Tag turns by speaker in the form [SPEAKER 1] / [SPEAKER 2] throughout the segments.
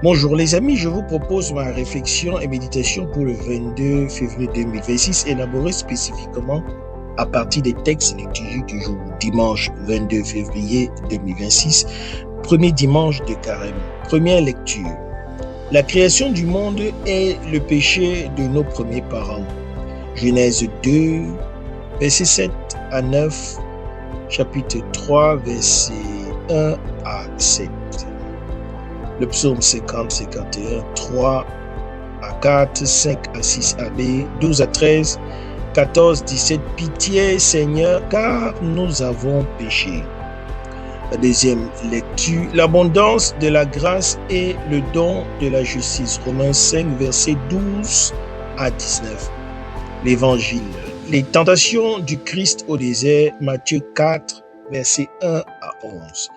[SPEAKER 1] Bonjour les amis, je vous propose ma réflexion et méditation pour le 22 février 2026, élaborée spécifiquement à partir des textes liturgiques du jour, dimanche 22 février 2026, premier dimanche de Carême. Première lecture. La création du monde est le péché de nos premiers parents. Genèse 2, versets 7 à 9, chapitre 3, versets 1 à 7. Le psaume 50, 51, 3 à 4, 5 à 6 à B, 12 à 13, 14, 17. Pitié Seigneur, car nous avons péché. La deuxième lecture, l'abondance de la grâce et le don de la justice. Romains 5, versets 12 à 19. L'évangile, les tentations du Christ au désert. Matthieu 4, versets 1 à 11.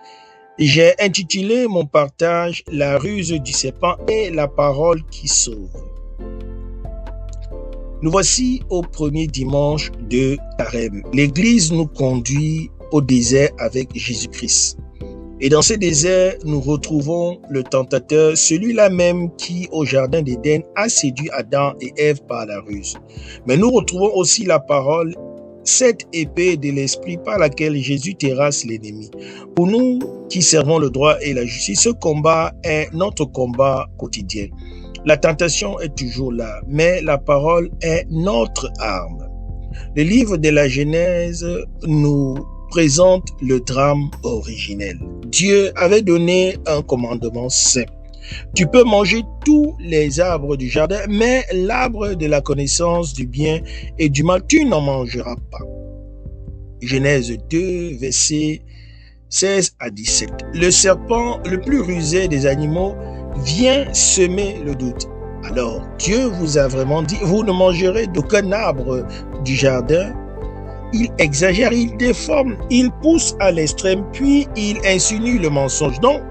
[SPEAKER 1] J'ai intitulé mon partage « La ruse du serpent et la parole qui sauve ». Nous voici au premier dimanche de Carême. L'Église nous conduit au désert avec Jésus-Christ. Et dans ce désert, nous retrouvons le tentateur, celui-là même qui, au jardin d'Éden, a séduit Adam et Ève par la ruse. Mais nous retrouvons aussi la parole, cette épée de l'esprit par laquelle Jésus terrasse l'ennemi. Pour nous qui servons le droit et la justice, ce combat est notre combat quotidien. La tentation est toujours là, mais la parole est notre arme. Le livre de la Genèse nous présente le drame originel. Dieu avait donné un commandement simple. Tu peux manger tous les arbres du jardin, mais l'arbre de la connaissance du bien et du mal, tu n'en mangeras pas. Genèse 2, versets 16 à 17. Le serpent, le plus rusé des animaux, vient semer le doute. Alors, Dieu vous a vraiment dit, vous ne mangerez d'aucun arbre du jardin. Il exagère, il déforme, il pousse à l'extrême, puis il insinue le mensonge. Donc,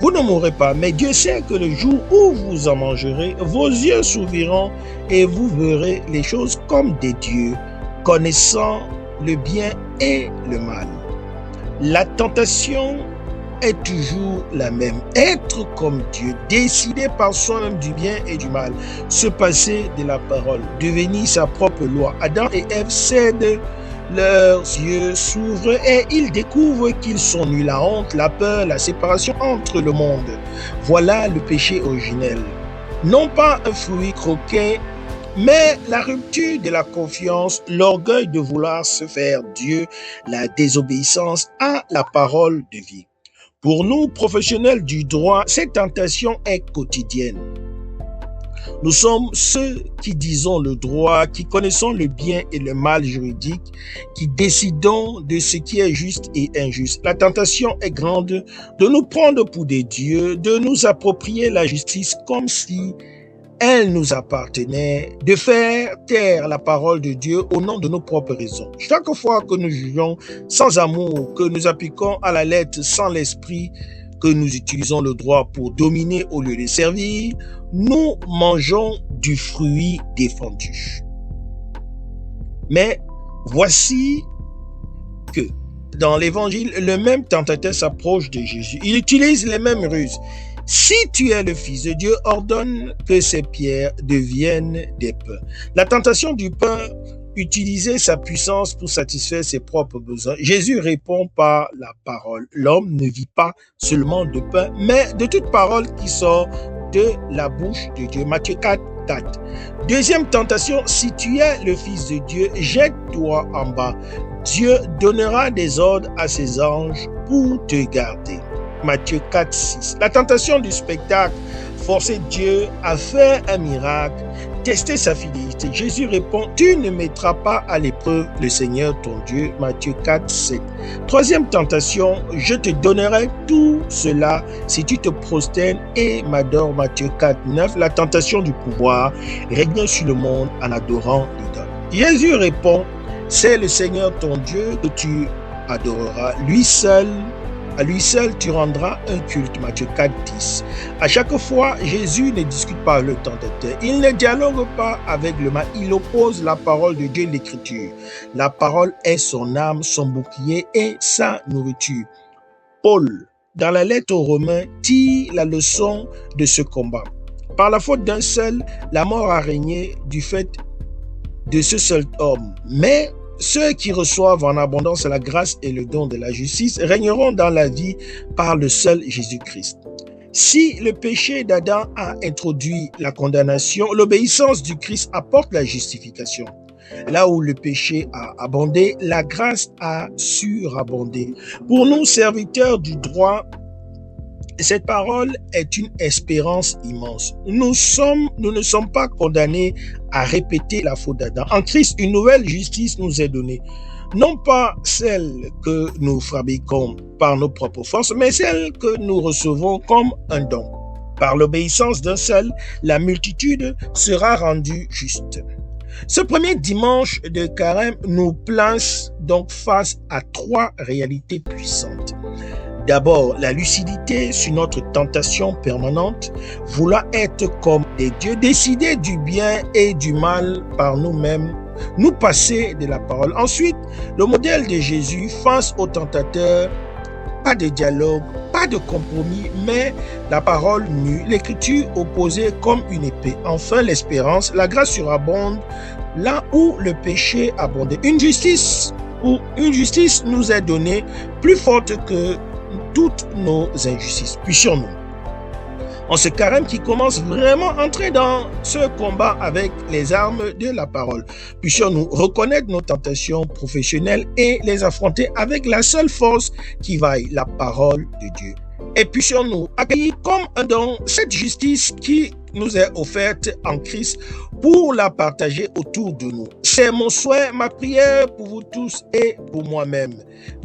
[SPEAKER 1] vous ne mourrez pas, mais Dieu sait que le jour où vous en mangerez, vos yeux s'ouvriront et vous verrez les choses comme des dieux, connaissant le bien et le mal. La tentation est toujours la même. Être comme Dieu, décider par soi-même du bien et du mal, se passer de la parole, devenir sa propre loi. Adam et Ève cèdent, leurs yeux s'ouvrent et ils découvrent qu'ils sont nus. La honte, la peur, la séparation entre le monde. Voilà le péché originel. Non pas un fruit croqué, mais la rupture de la confiance, l'orgueil de vouloir se faire Dieu, la désobéissance à la parole de vie. Pour nous, professionnels du droit, cette tentation est quotidienne. Nous sommes ceux qui disons le droit, qui connaissons le bien et le mal juridique, qui décidons de ce qui est juste et injuste. La tentation est grande de nous prendre pour des dieux, de nous approprier la justice comme si elle nous appartenait, de faire taire la parole de Dieu au nom de nos propres raisons. Chaque fois que nous jugeons sans amour, que nous appliquons à la lettre sans l'esprit, que nous utilisons le droit pour dominer au lieu de servir, nous mangeons du fruit défendu. Mais voici que dans l'évangile, le même tentateur s'approche de Jésus. Il utilise les mêmes ruses. Si tu es le Fils de Dieu, ordonne que ces pierres deviennent des pains. La tentation du pain utilisait sa puissance pour satisfaire ses propres besoins. Jésus répond par la parole. L'homme ne vit pas seulement de pain, mais de toute parole qui sort de la bouche de Dieu. Matthieu 4, 4. Deuxième tentation, si tu es le Fils de Dieu, jette-toi en bas. Dieu donnera des ordres à ses anges pour te garder. Matthieu 4, 6. La tentation du spectacle, forcer Dieu à faire un miracle, tester sa fidélité. Jésus répond, tu ne mettras pas à l'épreuve le Seigneur ton Dieu. Matthieu 4, 7. Troisième tentation, je te donnerai tout cela si tu te prosternes et m'adores. Matthieu 4, 9. La tentation du pouvoir, régner sur le monde en adorant l'idole. Jésus répond, c'est le Seigneur ton Dieu que tu adoreras, à lui seul tu rendras un culte. Matthieu 4, 10. À chaque fois, Jésus ne discute pas avec le tentateur. Il ne dialogue pas avec le mal. Il oppose la parole de Dieu et l'Écriture. La parole est son âme, son bouclier et sa nourriture. Paul dans la lettre aux Romains, tire la leçon de ce combat. Par la faute d'un seul, la mort a régné du fait de ce seul homme. Mais ceux qui reçoivent en abondance la grâce et le don de la justice régneront dans la vie par le seul Jésus-Christ. Si le péché d'Adam a introduit la condamnation, l'obéissance du Christ apporte la justification. Là où le péché a abondé, la grâce a surabondé. Pour nous, serviteurs du droit, cette parole est une espérance immense. Nous ne sommes pas condamnés à répéter la faute d'Adam. En Christ, une nouvelle justice nous est donnée. Non pas celle que nous fabriquons par nos propres forces, mais celle que nous recevons comme un don. Par l'obéissance d'un seul, la multitude sera rendue juste. Ce premier dimanche de Carême nous place donc face à trois réalités puissantes. D'abord, la lucidité sur notre tentation permanente, vouloir être comme des dieux, décider du bien et du mal par nous-mêmes, nous passer de la parole. Ensuite, le modèle de Jésus face au tentateur, pas de dialogue, pas de compromis, mais la parole nue, l'écriture opposée comme une épée. Enfin, l'espérance, la grâce surabonde là où le péché abondait. Une justice nous est donnée plus forte que toutes nos injustices. Puissions-nous, en ce carême qui commence, vraiment entrer dans ce combat avec les armes de la parole. Puissions-nous reconnaître nos tentations professionnelles et les affronter avec la seule force qui vaille, la parole de Dieu. Et puissions-nous accueillir comme un don cette justice qui nous est offerte en Christ pour la partager autour de nous. C'est mon souhait, ma prière pour vous tous et pour moi-même.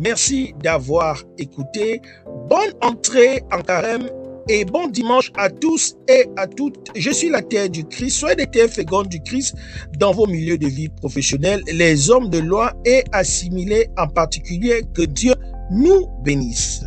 [SPEAKER 1] Merci d'avoir écouté. Bonne entrée en carême et bon dimanche à tous et à toutes. Je suis la terre du Christ. Soyez des terres fécondes du Christ dans vos milieux de vie professionnels, les hommes de loi et assimilés en particulier. Que Dieu nous bénisse.